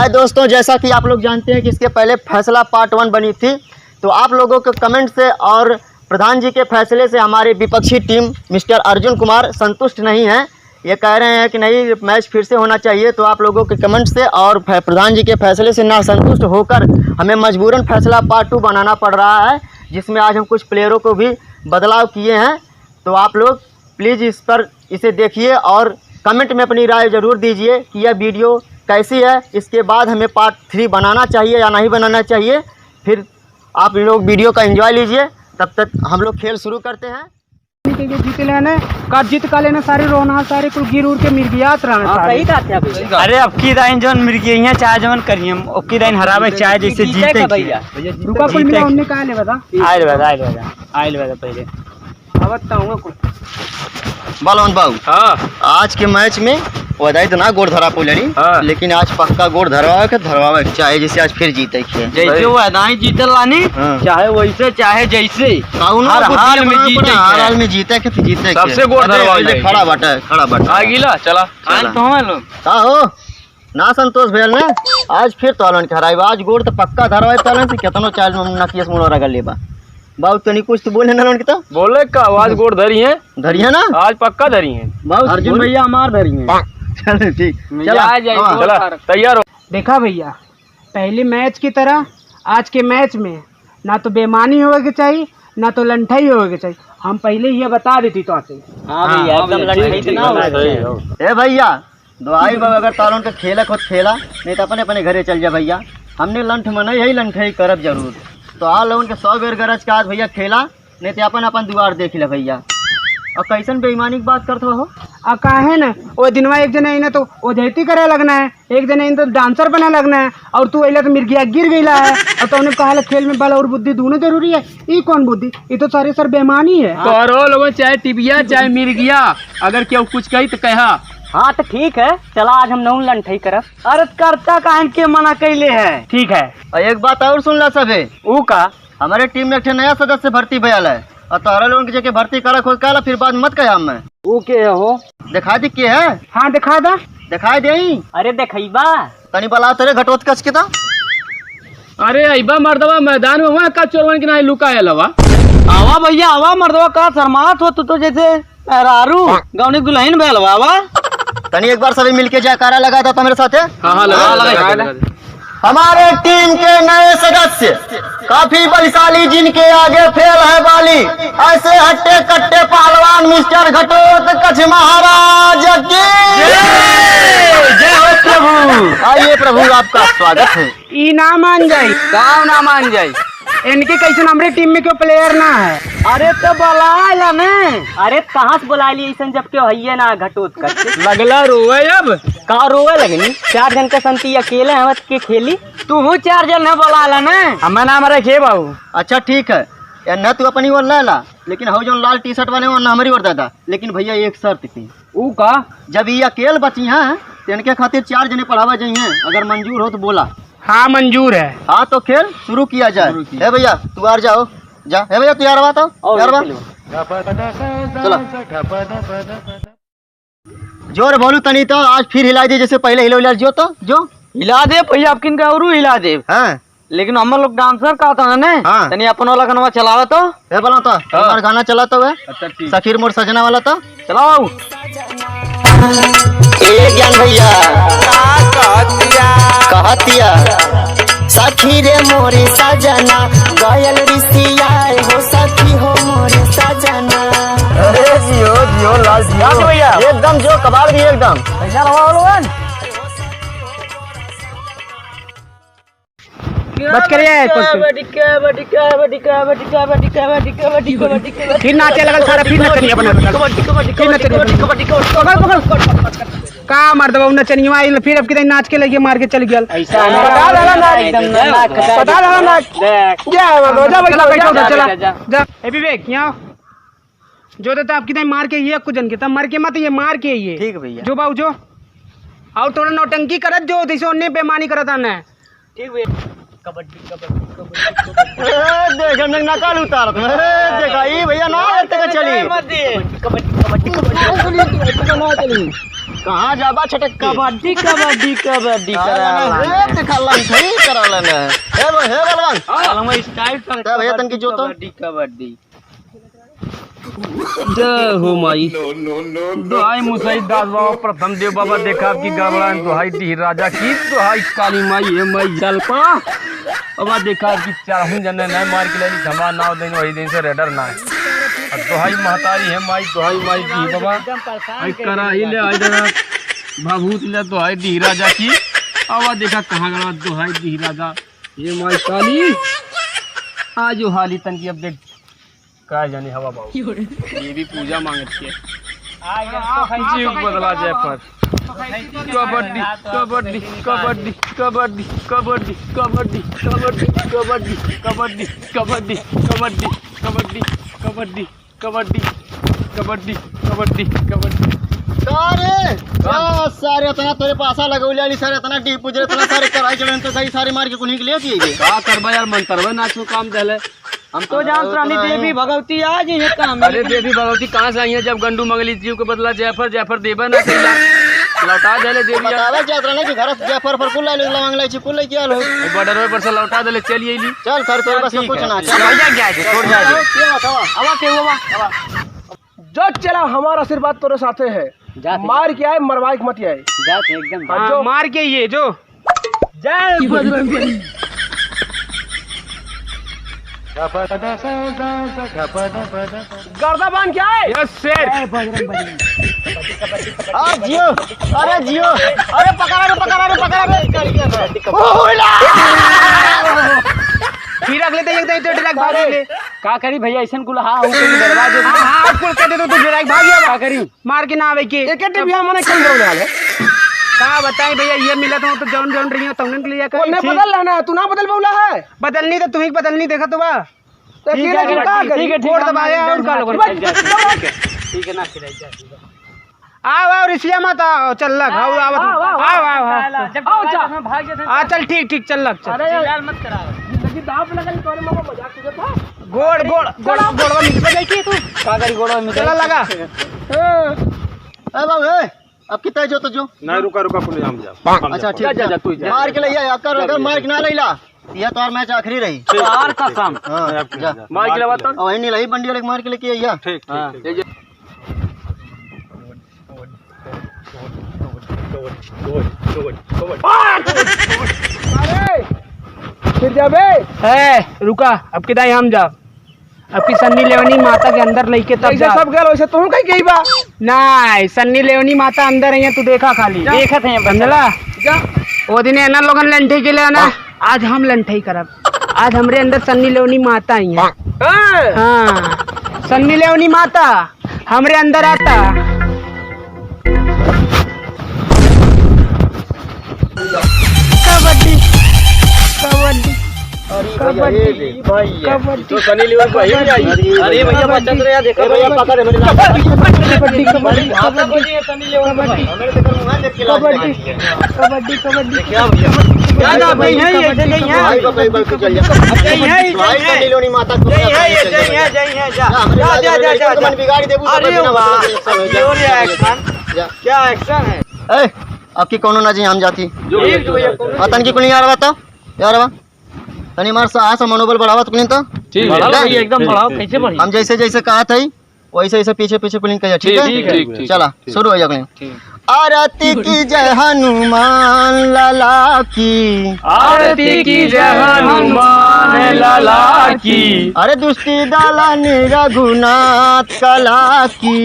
हाय दोस्तों, जैसा कि आप लोग जानते हैं कि इसके पहले फैसला पार्ट 1 बनी थी, तो आप लोगों के कमेंट से और प्रधान जी के फैसले से हमारी विपक्षी टीम मिस्टर अर्जुन कुमार संतुष्ट नहीं है। ये कह रहे हैं कि नहीं, मैच फिर से होना चाहिए। तो आप लोगों के कमेंट से और प्रधान जी के फैसले से ना संतुष्ट होकर हमें मजबूरन फैसला पार्ट 2 बनाना पड़ रहा है, जिसमें आज हम कुछ प्लेयरों को भी बदलाव किए हैं। तो आप लोग प्लीज़ इसे देखिए और कमेंट में अपनी राय ज़रूर दीजिए कि यह वीडियो कैसी है। इसके बाद हमें पार्ट 3 बनाना चाहिए या नहीं बनाना चाहिए। फिर आप लोग वीडियो का एंजॉय लीजिए, तब तक हम लोग खेल शुरू करते हैं। जीत लेने का जीत का लेना सारे रोना सारे कुल गिर उड़ के मिर्गियात रहना सही था। अरे अब की दाइन जोन मिर्गियां चाहे जवन करिए अब की दाइन हरावे चाहे जैसे जीते भैया रुका कुल मिला उन्हें कहा ले बता आइल बता पहले अब बताऊंगा कुल बलवंत बाबू। हाँ आज के मैच में वदाई तो ना गोड़ धरा पुलरी, लेकिन आज पक्का गोड़ धरवावे चाहे जैसे आज फिर जीते जैसे वो अदाई जीतल लानी चाहे वैसे चाहे जैसे हर हाल में जीते, हर हाल में जीते के सबसे गोड़ धरवावे खड़ा बाटा आगिला चला तो हम लोग का हो ना संतोष भैया ने आज फिर तोलन के हराई। आज गोड़ तो पक्का धरवाए तोलन से केतनो चाल ना केस मुड़ा रगल लेबा। बाबू तनी कुछ तो बोले ना तो बोले का आवाज गोड़ धरी है ना आज पक्का धरी है बाबू। अर्जुन भैया हमार धरी है। चलो ठीक, चला तैयार हो। देखा भैया, पहले मैच की तरह आज के मैच में ना तो बेमानी होवे के चाहिए ना तो लंठाई होवे के चाहिए। हम पहले ये बता देती तो आते। ए भैया दुआई बाबा, अगर तारों का खेला खुद खेला, नहीं तो अपने अपने घरे चल जा भैया। हमने लंठ मनाई है, लंठाई करब जरूर। तो आ लोगन के 100 बेर गरज का आज भैया खेला, नहीं तो अपन दुआर देख ले भैया। और कैसन बेईमानी की बात करते हो? काहे न वो दिनवा एक जने इन्हें तो ओझैती करे लगना है, एक जने इन तो डांसर बने लगना है, और तू अइला तो मिर्गिया गिर गईला है। और तो उन्हें कहा खेल में बल और बुद्धि दोनों जरूरी है। ये कौन बुद्धि? ये तो सारे सर बेईमानी है। तो और लोगों चाहे टिबिया चाहे मिर्गिया, अगर क्यों कुछ कही तो कहा हाँ तो ठीक है, चला आज हम नौ लंठाई करब। अरे करता काहे के मना कैले है? ठीक है। और एक बात और सुन ला सबे, ऊ का हमारे टीम में एक नया सदस्य भर्ती भयल है, और तारा लोगों की जगह भर्ती करा खोज कहला, फिर बाद मत कहे हमें। वो के हो? दिखा दी के है? हाँ दिखा दा। दिखाई दे। अरे देखा तनी बला तेरे घटोत कच के था। अरे अबा मर्दवा मैदान में हुआ का चोरवन के ना लुका लवा। आवा भैया आवा मर्दवा का शर्मात हो तो जैसे रारू गाँव ने दुल्हन भैलवा आवा। तनी एक बार सभी मिलके जयकारा लगा था मेरे साथ। हाँ लगा। हमारे टीम के नए सदस्य काफी बलशाली, जिनके आगे फेल है बाली, ऐसे हट्टे कट्टे पहलवान मिस्टर घटोत कच्छ महाराज की जय हो प्रभु। आइए प्रभु, आपका स्वागत है। ई ना मान जाये, गाँव ना मान जाये, इनके कैसे हमारे टीम में क्यों प्लेयर ना है? अरे तो बुला ने। अरे कहाँ से बुला ली ऐसा जब क्यों है ना घटोत कर लगला रोवे। अब कहाँ रोवे लगनी? 4 जन का संती अकेले हम के खेली, तू 4 जन है बुला ने। हमारा नाम रखे बाबू। अच्छा ठीक है, न तू अपनी ओर ले ला, लेकिन हो जो लाल टी शर्ट वाले वो न हमारी ओर दादा। लेकिन भैया एक शर्त थी। ऊ का? जब ये अकेले बची हैं तो इनके खातिर 4 जने पढ़ावा जाइए, अगर मंजूर हो तो बोला। हाँ मंजूर है। हाँ तो खेल शुरू किया जाए। है भैया तू आ जाओ, जा। है भैया तू यार बात आओ, यार बात चलो। जोर बोलू तनी तो आज फिर हिला दे, जैसे पहले हिला जो तो जो हिला दे भैया, आपकिन का और हिला दे। हाँ लेकिन हम लोग डांसर का था ना। हाँ तनी अपन वाला गाना चलावा तो है बोला तो हमारा गाना चला तो है। सखीर मोर सजना वाला तो चलाओ। ज्ञान भैया कहतिया सखी रे मोरे सजना, गयल रिश्तिया हो सखी हो मोरे सजना। अरे जियो लाल जियो भैया, एकदम जो कबाड़ भी एकदम पैसा रवा लोगन। बच करिए फिर नाचे लगल सारा, फिर नचनी अपने का मर्दवा नचनिया आइल, फिर अब कितने नाच के लगे मार के चल गया। विवेक यहाँ जो देता आप कितने मार के ये कुछ जन के तब मर के मत, ये मार के ये ठीक भैया जो बाबू जो और थोड़ा नौटंकी करत जो जैसे उन्हें बेमानी करता ना। ठीक भैया देख हम नकल उतारत में देखा ई भैया ना तक चली कहाँ जाबा छटक कबड्डी कबड्डी कबड्डी देखा सही करालन हे बलवान स्टाइल क्या भैया तन की जो तो कबड्डी कबड्डी जय हो माई दुहाई मुसई दास बाबा प्रथम देव बाबा देखा आपकी गड़बड़ा दुहाई दी राजा की दुहाई काली माई है माई चल पा अब देखा आपकी चाहूं जने न मार के लिए धमा नाव दिन वही दिन से रेडर ना है दुहाई महतारी है माई दुहाई माई दी बाबा आई करा ही ले आई जरा भाभूत ले दुहाई दी राजा की अब देखा कहां गड़ा दुहाई दी राजा ये माई काली आज हाली तन की अब देख का जाने हवा बाबू ये भी पूजा मांगती है जीव बदला जाए पर कबड्डी कबड्डी कबड्डी कबड्डी कबड्डी कबड्डी कबड्डी कबड्डी कबड्डी कबड्डी कबड्डी कबड्डी कबड्डी कबड्डी कबड्डी कबड्डी कबड्डी सारे इतना तेरे पासा लगौले वाली सारे इतना डीप पुजरे इतना सारे कराई चलन तो सही सारे मार के कुनी के लिए की का करबा यार मंतरवा नाचो काम दले हम तो जानत रानी देवी भगवती आज ये काम अरे देवी भगवती कहां से आई है जब गंडू मंगली जीव के बदला जयफर देबा ना कइला लौटा देले देवी बतावे जात रहने कि घर से जयफर पर कुल ले मांगले छी कुल किया लो बॉर्डर पर से लौटा देले चलिए ली चल सर तोरे बस कुछ ना चल भैया क्या है छोड़ जा दे आवा के हुआ जो चला हमारा आशीर्वाद तेरे साथे है मार के आए मरवाए के मत आए जात एकदम जो मार के ये जो जय बजरंग गर्दा बांध क्या है यस सर जियो अरे जियो अरे पकड़ा रे फिर अगले तो एकदम तो डायरेक्ट भाग ले का करी भैया ऐसन कुल हां हो के दरवाजे हां कुल कह दे तो डायरेक्ट भाग गया का करी मार के ना आवे के एक टिबिया मने कल दो ले का बताई भैया ये मिला तो जौन रही हो तुमने के लिए कोई नहीं बदल लेना तू ना बदल बोला है बदलनी तो तुम्ही बदलनी देखा तो बा ठीक है छोड़ दबाया और का लोग ठीक है ना खिलाई जा आओ ऋषिया मत आओ चल लग आओ आओ चल ठीक चल लग चल यार मत करा जिंदगी दाव लगल तोरे मामा मजाक तुझे था गोड़ निकल जाई की तू का करी गोड़वा में चला लगा ए बाबू ए अब कितना जो तो जो ना रुका कुल हम जा अच्छा ठीक है तू मार के ले अगर मार के ना लैला ये तो और मैच आखिरी रही यार का काम हां जा मार के लवा तो वही नहीं लई बंडी वाले मार के लेके आइया ठीक अरे फिर जाबे ए रुका अब किधर हम जा अब की सन्नी लेवनी माता के अंदर लेके तब जा सब गल वैसे तू कहीं गई बा नहीं सन्नी लेवनी माता अंदर है तू देखा खाली देखत है बंदला जा ओ दिने ना लोगन लंठे के ले ना आज हम लंठई करब आज हमरे अंदर सन्नी लेवनी माता आई है हां सन्नी लेवनी माता हमरे अंदर आता कबड्डी कबड्डी भैया तो सनी लियोन भाई नहीं आई अरे भैया बचत रे देखो भैया पकड़ मेरे कबड्डी कबड्डी आप बोलिए सनी लियोन भाई मेरे देखो मुंह देख के कबड्डी कबड्डी क्या भैया क्या ना भाई है ऐसे नहीं है भाई बाबा चल जा भाई सनी लियोनी माता को जय जा मन बिगाड़ देबू अरे वाह क्या एक्शन है ए आपकी कोनो ना जी हम जाती अतन की कुनी यार बताओ यार बा तनी मार सा मनोबल बढ़ावा तो कुनी तो ठीक है एकदम बढ़ाओ कैसे बढ़ी हम जैसे कहा था वैसे पीछे कुनी कहिया ठीक है चला शुरू हो जा कुनी आरती की जय हनुमान लाला की आरती की जय हनुमान लाला की अरे दुष्टि दलन रघुनाथ कला की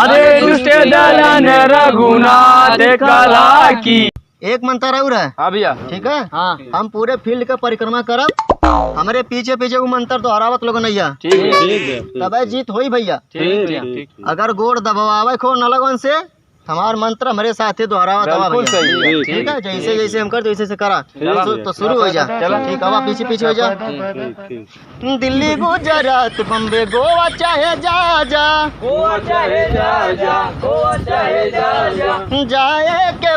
अरे दुष्ट दलन रघुनाथ कला की एक मंत्र और है हाँ भैया ठीक है हाँ हम पूरे फील्ड का परिक्रमा करब हमारे पीछे वो मंत्र तो हरावत लोग नहीं है ठीक है तब जीत होई भैया ठीक अगर गोड़ दबावे खो न लगन से हमार मंत्र हमारे साथ दोहरावा दवा भैया ठीक है जैसे हम कर वैसे करा तो शुरू हो जा ठीक है पीछे हो जा दिल्ली गुजरात बम्बे गोवा चाहे जा जाए के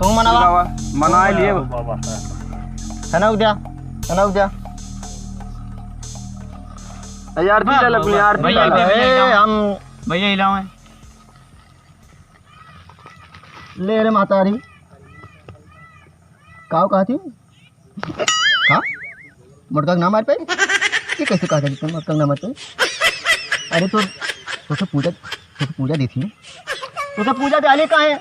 तू मनावा मना लिए है ना उद्या यार दी लग यार हम भैया हिलाओ ले रे मातारी कहा थी हाँ मुर्गा ना मार पाई ये कैसे कहा था तुम मुर्गा ना मार पाई अरे तो पूजा दी थी तो पूजा डाली कहाँ है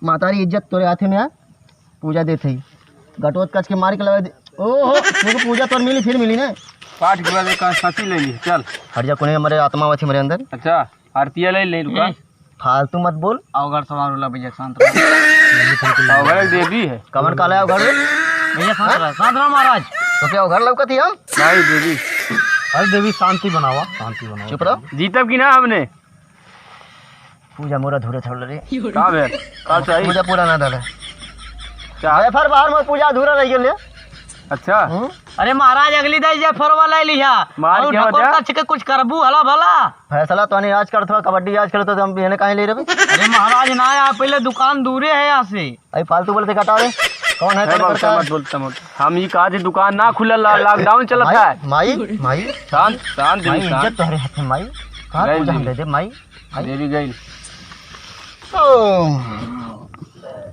मातारी इज्जत तोरे हाथे में आ पूजा दे थी घटोत कच के मार के लगा दे ओहो तो पूजा तो मिली फिर मिली ना पाठ के बाद का साथी ले ली चल हट जा कोने हमारे आत्मा थी मेरे अंदर अच्छा आरती ले ले रुका फालतू मत बोल अवघर सवार होला भैया शांत रहो अवघर देवी है कमर काला है घर भैया शांत रहो महाराज तो क्या घर लौका थी हम भाई देवी अरे देवी शांति बनावा चुप रहो जीतब की ना हमने पूजा मोरा धूरे छोड़ रे का है का चाहिए पूजा पूरा ना डाले चाहे फिर बाहर में पूजा अधूरा रह गेल अच्छा अरे महाराज अगली दाई जे फरवा ले लिया मार और क्या ढकोर बता? का छिके कुछ करबू हला भला फैसला तो नहीं आज करता कबड्डी आज करता तो हम भी कहीं ले रहे अरे महाराज ना यार पहले दुकान दूरे है यहाँ से अरे फालतू बोलते कटा रे कौन है कौन करता है? मत बोलता मत हम ये कहा थी दुकान ना खुला लॉकडाउन चलता है माई माई शांत शांत माई देवी शांत इज्जत तुम्हारे हाथ में माई कहाँ गई पूजा हम देवी। दे दे माई देवी गई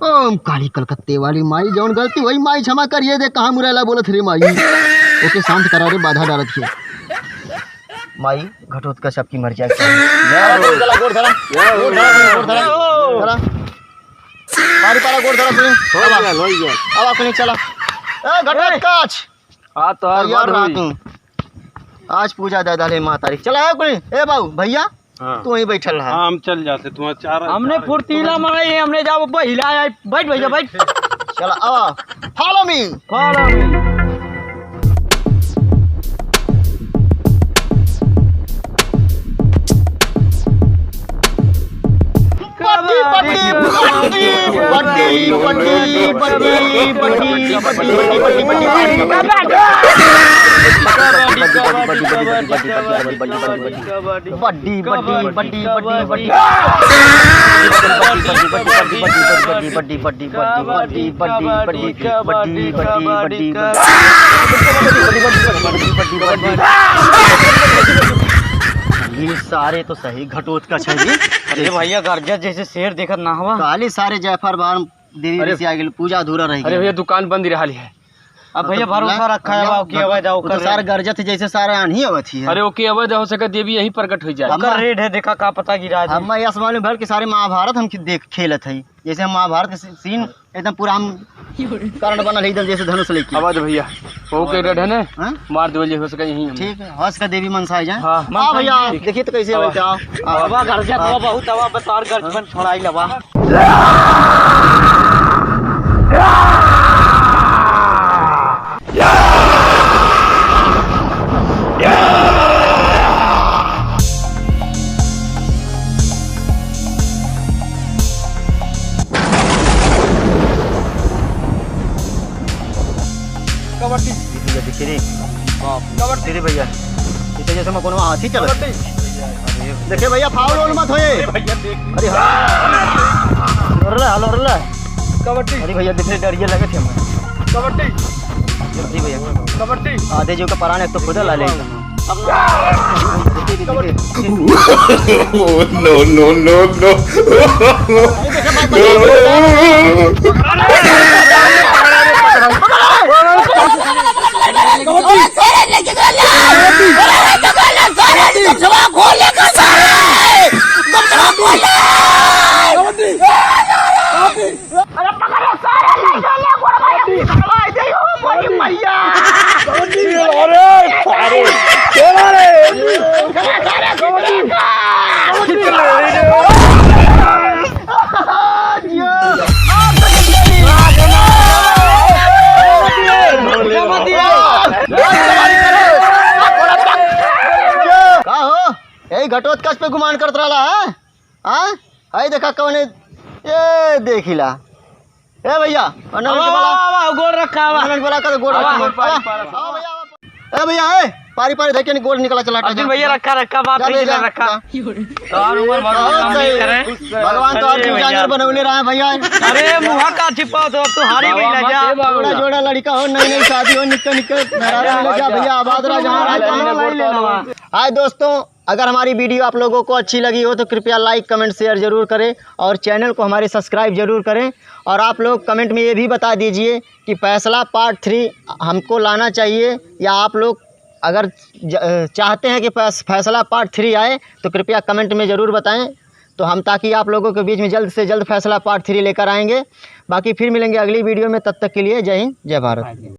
ओम काली कलकत्ते वाली माई जौन गलती वही माई क्षमा करिए दे कहाँ मुराला बोलत रे माई ओके शांत करा रे बाधा डालत के माई घटोत का सबकी मर जाए गोड़ धरा मारी पारा गोड़ धरा सुनी अब अपनी चला ए घटोत काच आ तो यार आज पूजा दे डाले माँ तारीख चला है कोई ए बाबू भैया तू वहीं बैठल रहा हम चल जाते तुम्हारा चार हमने फुर्तीला मारी हमने जाओ बहिला बैठ भैया बैठ चला आवा फॉलो मी ये सारे तो सही घटोत का चाहिए अरे भैया गर्जत जैसे शेर देखत ना हुआ काली सारे जयफर बार देवी ऋषि आ गेल पूजा अधूरा रह अरे गया भैया दुकान बंद रही है अब भैया भरोसा रखा है बाबू की आवाज आओ कर सारे गर्जत जैसे सारे आनी अवत ही है अरे ओके अवध हो सके देवी यही प्रकट हो जाए हम- रेड है देखा का पता गिरा है हम यह मालूम भर के सारे महाभारत हम देख खेलत है जैसे हम महाभारत के सीन एकदम पूरा हम कारण बनल है जैसे धनुष लेके अवध भैया ओके रेड है ना हाँ? मार दो हो सके यही ठीक है हंस का देवी मनसा जाए हाँ, हाँ भैया देखिए तो कैसे बैठे आओ बाबा गर्जत हुआ बहुत हवा बता गर्जन छोड़ाई लवा कबड्डी भैया देखिए रे कबड्डी तेरे भैया इसे जैसे मैं कोनो हाथी चल देखिए भैया फाउल वाउल मत होए भैया देख अरे हाँ लोरला कबड्डी अरे भैया देखने डरिए लगे थे हमें कबड्डी जल्दी भैया कबड्डी आधे जो का परान एक तो खुद ला ले का हो यही घटोत कस पे गुमान करत रहा है हाँ आई देखा कौन ये देखिला ए भैया गोड़ रखा हुआ बोला कर गोड़ आवा, रखा पारा, आओ भैया ए भैया पारी पारी देखिए गोल निकला चला अर्जुन भैया रखा रखा बाप जा, नहीं जा, रखा जा। तो और उमर बहुत सही। भगवान तो अर्जुन जानवर बनवले रहा है भैया। अरे मुहा का छिपा तो अब तो हारी गई ना जा जोड़ा जोड़ा लड़का हो, नई नई शादी हो, निक्के निक्के भैया आबाद रहा जहाँ। हाय दोस्तों, अगर हमारी वीडियो आप लोगों को अच्छी लगी हो तो कृपया लाइक कमेंट शेयर ज़रूर करें और चैनल को हमारे सब्सक्राइब ज़रूर करें। और आप लोग कमेंट में ये भी बता दीजिए कि फैसला पार्ट 3 हमको लाना चाहिए, या आप लोग अगर चाहते हैं कि फैसला पार्ट 3 आए तो कृपया कमेंट में ज़रूर बताएं, तो हम ताकि आप लोगों के बीच में जल्द से जल्द फैसला पार्ट 3 लेकर आएंगे। बाकी फिर मिलेंगे अगली वीडियो में, तब तक के लिए जय हिंद जय भारत।